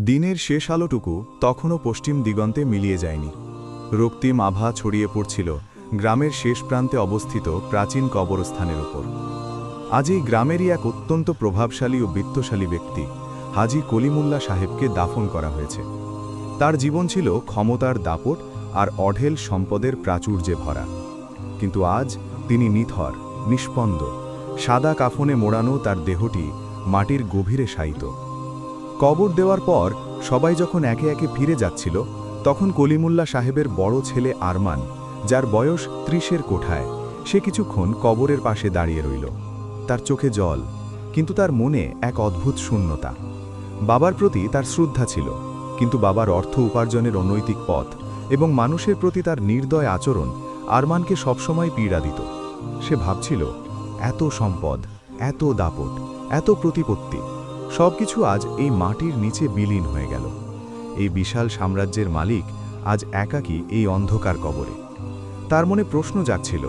দিনের শেষ আলোটুকু তখনও পশ্চিম দিগন্তে মিলিয়ে যায়নি। রক্তিম আভা ছড়িয়ে পড়ছিল গ্রামের শেষ প্রান্তে অবস্থিত প্রাচীন কবরস্থানের উপর। আজ এই গ্রামেরই এক অত্যন্ত প্রভাবশালী ও বিত্তশালী ব্যক্তি হাজী কলিমুল্লাহ সাহেবকে দাফন করা হয়েছে। তার জীবন ছিল ক্ষমতার দাপট আর অঢেল সম্পদের প্রাচুর্যে ভরা, কিন্তু আজ তিনি নিথর, নিষ্পন্দ, সাদা কাফনে মোড়ানো তার দেহটি মাটির গভীরে শায়িত। কবর দেওয়ার পর সবাই যখন একে একে ফিরে যাচ্ছিল, তখন কলিমুল্লাহ সাহেবের বড় ছেলে আরমান, যার বয়স ৩০-এর কোঠায়, সে কিছুক্ষণ কবরের পাশে দাঁড়িয়ে রইল। তার চোখে জল, কিন্তু তার মনে এক অদ্ভুত শূন্যতা। বাবার প্রতি তার শ্রদ্ধা ছিল, কিন্তু বাবার অর্থ উপার্জনের অনৈতিক পথ এবং মানুষের প্রতি তার নির্দয় আচরণ আরমানকে সবসময় পীড়া দিত। সে ভাবছিল, এত সম্পদ, এত দাপট, এত প্রতিপত্তি, সবকিছু আজ এই মাটির নিচে বিলীন হয়ে গেল। এই বিশাল সাম্রাজ্যের মালিক আজ একাকী এই অন্ধকার কবরে। তার মনে প্রশ্ন জাগছিল,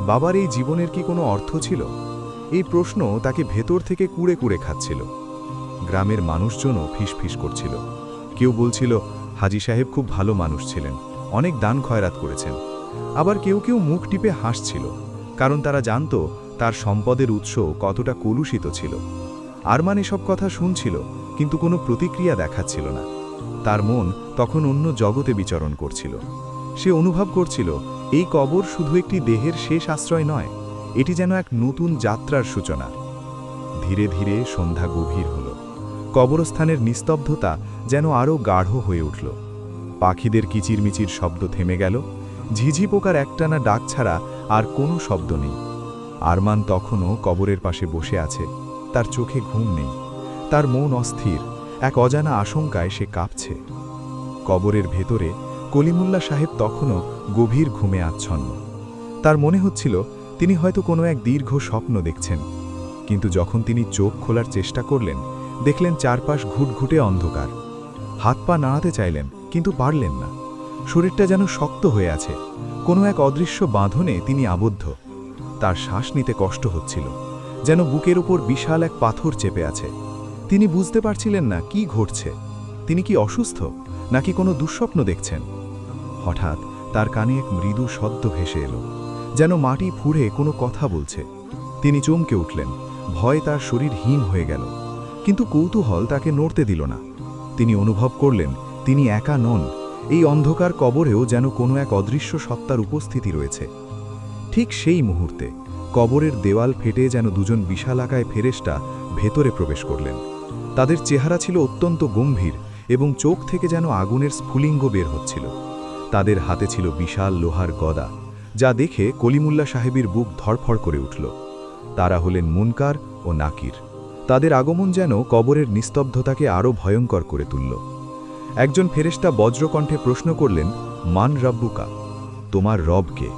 বাবার এই জীবনের কি কোনো অর্থ ছিল? এই প্রশ্ন তাকে ভেতর থেকে কুড়ে কুড়ে খাচ্ছিল। গ্রামের মানুষজনও ফিসফিস করছিল। কেউ বলছিল, হাজী সাহেব খুব ভালো মানুষ ছিলেন, অনেক দান খয়রাত করেছেন। আবার কেউ কেউ মুখ টিপে হাসছিল, কারণ তারা জানত তার সম্পদের উৎস কতটা কলুষিত ছিল। আরমান এসব কথা শুনছিল, কিন্তু কোনো প্রতিক্রিয়া দেখাচ্ছিল না। তার মন তখন অন্য জগতে বিচরণ করছিল। সে অনুভব করছিল, এই কবর শুধু একটি দেহের শেষ আশ্রয় নয়, এটি যেন এক নতুন যাত্রার সূচনা। ধীরে ধীরে সন্ধ্যা গভীর হল। কবরস্থানের নিস্তব্ধতা যেন আরও গাঢ় হয়ে উঠল। পাখিদের কিচিরমিচির শব্দ থেমে গেল। ঝিঝি পোকার একটানা ডাক ছাড়া আর কোনো শব্দ নেই। আরমান তখনও কবরের পাশে বসে আছে। তার চোখে ঘুম নেই, তার মন অস্থির, এক অজানা আশঙ্কায় সে কাঁপছে। কবরের ভেতরে কলিমুল্লাহ সাহেব তখনও গভীর ঘুমে আচ্ছন্ন। তার মনে হচ্ছিল তিনি হয়তো কোনো এক দীর্ঘ স্বপ্ন দেখছেন, কিন্তু যখন তিনি চোখ খোলার চেষ্টা করলেন, দেখলেন চারপাশ ঘুটঘুটে অন্ধকার। হাত পা নাড়াতে চাইলেন, কিন্তু পারলেন না। শরীরটা যেন শক্ত হয়ে আছে, কোনো এক অদৃশ্য বাঁধনে তিনি আবদ্ধ। তার শ্বাস নিতে কষ্ট হচ্ছিল, যেন বুকের উপর বিশাল এক পাথর চেপে আছে। তিনি বুঝতে পারছিলেন না কি ঘটছে। তিনি কি অসুস্থ, নাকি কোনো দুঃস্বপ্ন দেখছেন? হঠাৎ তার কানে এক মৃদু শব্দ ভেসে এলো, যেন মাটি ফুঁড়ে কোনো কথা বলছে। তিনি চমকে উঠলেন, ভয়ে তার শরীর হিম হয়ে গেল, কিন্তু কৌতূহল তাকে নড়তে দিল না। তিনি অনুভব করলেন, তিনি একা নন, এই অন্ধকার কবরেও যেন কোনো এক অদৃশ্য সত্তার উপস্থিতি রয়েছে। ঠিক সেই মুহূর্তে কবরের দেওয়াল ফেটে যেন দুজন বিশালাকায় ফেরেশতা ভেতরে প্রবেশ করলেন। তাদের চেহারা ছিল অত্যন্ত গম্ভীর এবং চোখ থেকে যেন আগুনের স্ফুলিঙ্গ বের হচ্ছিল। তাদের হাতে ছিল বিশাল লোহার গদা, যা দেখে কলিমুল্লাহ সাহেবের বুক ধড়ফড় করে উঠল। তারা হলেন মুনকার ও নাকির। তাদের আগমন যেন কবরের নিস্তব্ধতাকে আরও ভয়ঙ্কর করে তুলল। একজন ফেরেশতা বজ্রকণ্ঠে প্রশ্ন করলেন, মান রব্বুকা, তোমার রব কে?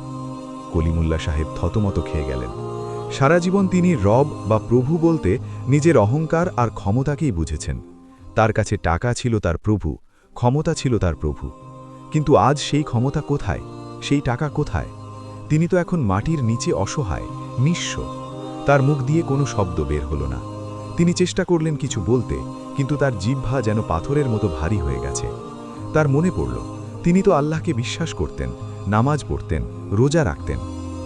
কলিমুল্লাহ সাহেব থতমত খেয়ে গেলেন। সারা জীবন তিনি রব বা প্রভু বলতে নিজের অহংকার আর ক্ষমতাকেই বুঝেছেন। তার কাছে টাকা ছিল তার প্রভু, ক্ষমতা ছিল তার প্রভু। কিন্তু আজ সেই ক্ষমতা কোথায়, সেই টাকা কোথায়? তিনি তো এখন মাটির নিচে অসহায়, নিঃস্ব। তার মুখ দিয়ে কোনো শব্দ বের হলো না। তিনি চেষ্টা করলেন কিছু বলতে, কিন্তু তার জিহ্বা যেন পাথরের মতো ভারী হয়ে গেছে। তার মনে পড়ল, তিনি তো আল্লাহকে বিশ্বাস করতেন, নামাজ পড়তেন, রোজা রাখতেন,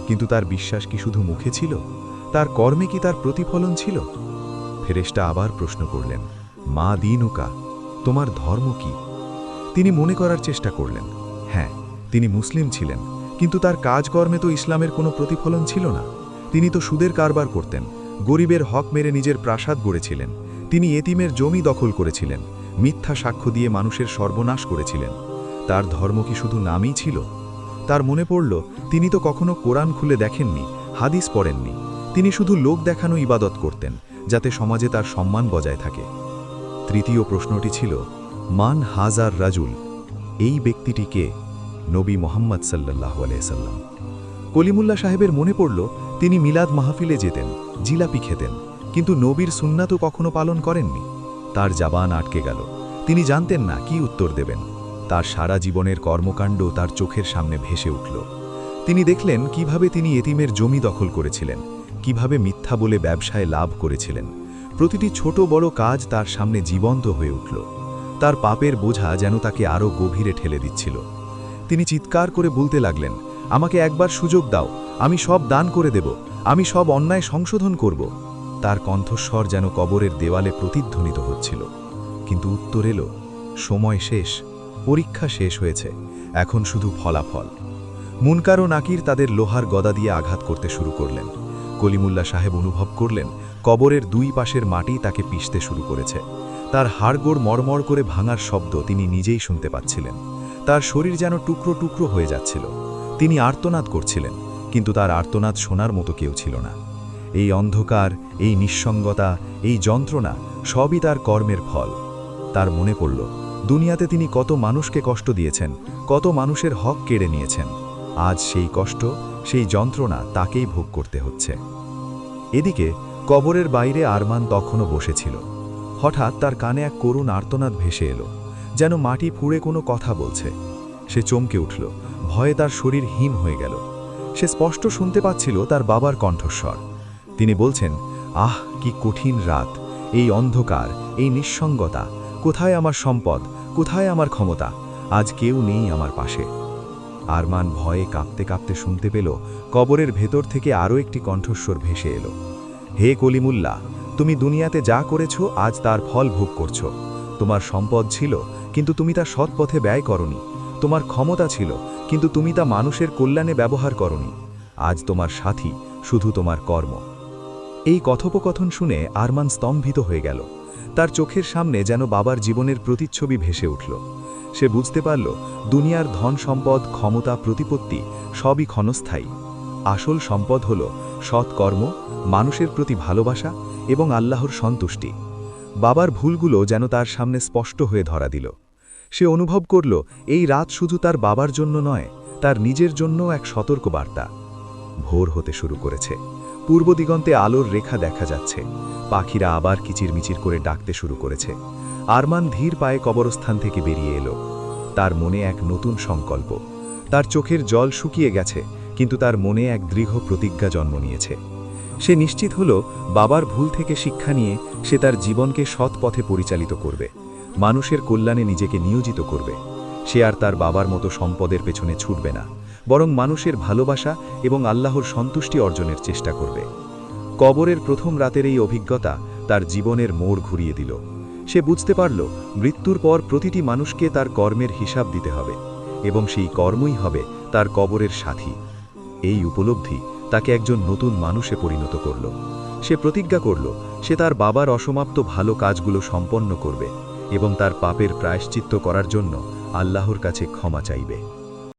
কিন্তু তার বিশ্বাস কি শুধু মুখে ছিল? তার কর্মে কি তার প্রতিফলন ছিল? ফেরেশতা আবার প্রশ্ন করলেন, মা দীনুকা, তোমার ধর্ম কি? তিনি মনে করার চেষ্টা করলেন। হ্যাঁ, তিনি মুসলিম ছিলেন, কিন্তু তার কাজকর্মে তো ইসলামের কোনো প্রতিফলন ছিল না। তিনি তো সুদের কারবার করতেন, গরিবের হক মেরে নিজের প্রাসাদ গড়েছিলেন। তিনি এতিমের জমি দখল করেছিলেন, মিথ্যা সাক্ষ্য দিয়ে মানুষের সর্বনাশ করেছিলেন। তার ধর্ম কি শুধু নামই ছিল? তার মনে পড়ল, তিনি তো কখনো কোরআন খুলে দেখেননি, হাদিস পড়েননি। তিনি শুধু লোক দেখানো ইবাদত করতেন, যাতে সমাজে তার সম্মান বজায় থাকে। তৃতীয় প্রশ্নটি ছিল, মান হাজার রাজুল, এই ব্যক্তিটি কে? নবী মোহাম্মদ সাল্লাল্লাহু আলাইহি সাল্লাম। কলিমুল্লাহ সাহেবের মনে পড়ল, তিনি মিলাদ মাহফিলে যেতেন, জিলাপি খেতেন, কিন্তু নবীর সুন্নাতও কখনো পালন করেননি। তার জাবান আটকে গেল। তিনি জানতেন না কি উত্তর দেবেন। তার সারা জীবনের কর্মকাণ্ড তার চোখের সামনে ভেসে উঠল। তিনি দেখলেন কিভাবে তিনি এতিমের জমি দখল করেছিলেন, কিভাবে মিথ্যা বলে ব্যবসায় লাভ করেছিলেন। প্রতিটি ছোট বড় কাজ তার সামনে জীবন্ত হয়ে উঠল। তার পাপের বোঝা যেন তাকে আরও গভীরে ঠেলে দিচ্ছিল। তিনি চিৎকার করে বলতে লাগলেন, আমাকে একবার সুযোগ দাও, আমি সব দান করে দেব, আমি সব অন্যায় সংশোধন করব। তার কণ্ঠস্বর যেন কবরের দেওয়ালে প্রতিধ্বনিত হচ্ছিল। কিন্তু উত্তর এলো, সময় শেষ, পরীক্ষা শেষ হয়েছে, এখন শুধু ফলাফল। মুনকার ও নাকির তাদের লোহার গদা দিয়ে আঘাত করতে শুরু করলেন। কলিমুল্লাহ সাহেব অনুভব করলেন কবরের দুই পাশের মাটি তাকে পিষতে শুরু করেছে। তার হাড়গোড় মড়মড় করে ভাঙার শব্দ তিনি নিজেই শুনতে পাচ্ছিলেন। তার শরীর যেন টুকরো টুকরো হয়ে যাচ্ছিল। তিনি আর্তনাদ করছিলেন, কিন্তু তার আর্তনাদ শোনার মতো কেউ ছিল না। এই অন্ধকার, এই নিঃসঙ্গতা, এই যন্ত্রণা সবই তার কর্মের ফল। তার মনে পড়ল দুনিয়াতে তিনি কত মানুষকে কষ্ট দিয়েছেন, কত মানুষের হক কেড়ে নিয়েছেন। আজ সেই কষ্ট, সেই যন্ত্রণা তাকেই ভোগ করতে হচ্ছে। এদিকে কবরের বাইরে আরমান তখনও বসেছিল। হঠাৎ তার কানে এক করুণ আর্তনাদ ভেসে এলো, যেন মাটি ফুঁড়ে কোনো কথা বলছে। সে চমকে উঠল, ভয়ে তার শরীর হিম হয়ে গেল। সে স্পষ্ট শুনতে পাচ্ছিল তার বাবার কণ্ঠস্বর। তিনি বলছেন, আহ কি কঠিন রাত, এই অন্ধকার, এই নিঃসঙ্গতা, কোথায় আমার সম্পদ, কোথায় আমার ক্ষমতা, আজ কেউ নেই আমার পাশে। আরমান ভয়ে কাঁপতে কাঁপতে শুনতে পেল কবরের ভেতর থেকে আরও একটি কণ্ঠস্বর ভেসে এলো, হে কলিমুল্লাহ, তুমি দুনিয়াতে যা করেছ আজ তার ফল ভোগ করছ। তোমার সম্পদ ছিল, কিন্তু তুমি তা সৎ পথে ব্যয় করনি। তোমার ক্ষমতা ছিল, কিন্তু তুমি তা মানুষের কল্যাণে ব্যবহার করনি। আজ তোমার সাথী শুধু তোমার কর্ম। এই কথোপকথন শুনে আরমান স্তম্ভিত হয়ে গেল। তার চোখের সামনে যেন বাবার জীবনের প্রতিচ্ছবি ভেসে উঠল। সে বুঝতে পারল দুনিয়ার ধন সম্পদ, ক্ষমতা, প্রতিপত্তি সবই ক্ষণস্থায়ী। আসল সম্পদ হল সৎকর্ম, মানুষের প্রতি ভালোবাসা এবং আল্লাহর সন্তুষ্টি। বাবার ভুলগুলো যেন তার সামনে স্পষ্ট হয়ে ধরা দিল। সে অনুভব করল এই রাত শুধু তার বাবার জন্য নয়, তার নিজের জন্যও এক সতর্ক বার্তা। ভোর হতে শুরু করেছে। পূর্ব দিগন্তে আলোর রেখা দেখা যাচ্ছে। পাখিরা আবার কিচিরমিচির করে ডাকতে শুরু করেছে। আরমান ধীর পায়ে কবরস্থান থেকে বেরিয়ে এলো। তার মনে এক নতুন সংকল্প। তার চোখের জল শুকিয়ে গেছে, কিন্তু তার মনে এক দৃঢ় প্রতিজ্ঞা জন্ম নিয়েছে। সে নিশ্চিত হল বাবার ভুল থেকে শিক্ষা নিয়ে সে তার জীবনকে সৎ পথে পরিচালিত করবে, মানুষের কল্যাণে নিজেকে নিয়োজিত করবে। সে আর তার বাবার মতো সম্পদের পেছনে ছুটবে না, বরং মানুষের ভালোবাসা এবং আল্লাহর সন্তুষ্টি অর্জনের চেষ্টা করবে। কবরের প্রথম রাতের এই অভিজ্ঞতা তার জীবনের মোড় ঘুরিয়ে দিল। সে বুঝতে পারল মৃত্যুর পর প্রতিটি মানুষকে তার কর্মের হিসাব দিতে হবে, এবং সেই কর্মই হবে তার কবরের সাথী। এই উপলব্ধি তাকে একজন নতুন মানুষে পরিণত করল। সে প্রতিজ্ঞা করল সে তার বাবার অসমাপ্ত ভালো কাজগুলো সম্পন্ন করবে এবং তার পাপের প্রায়শ্চিত্ত করার জন্য আল্লাহর কাছে ক্ষমা চাইবে।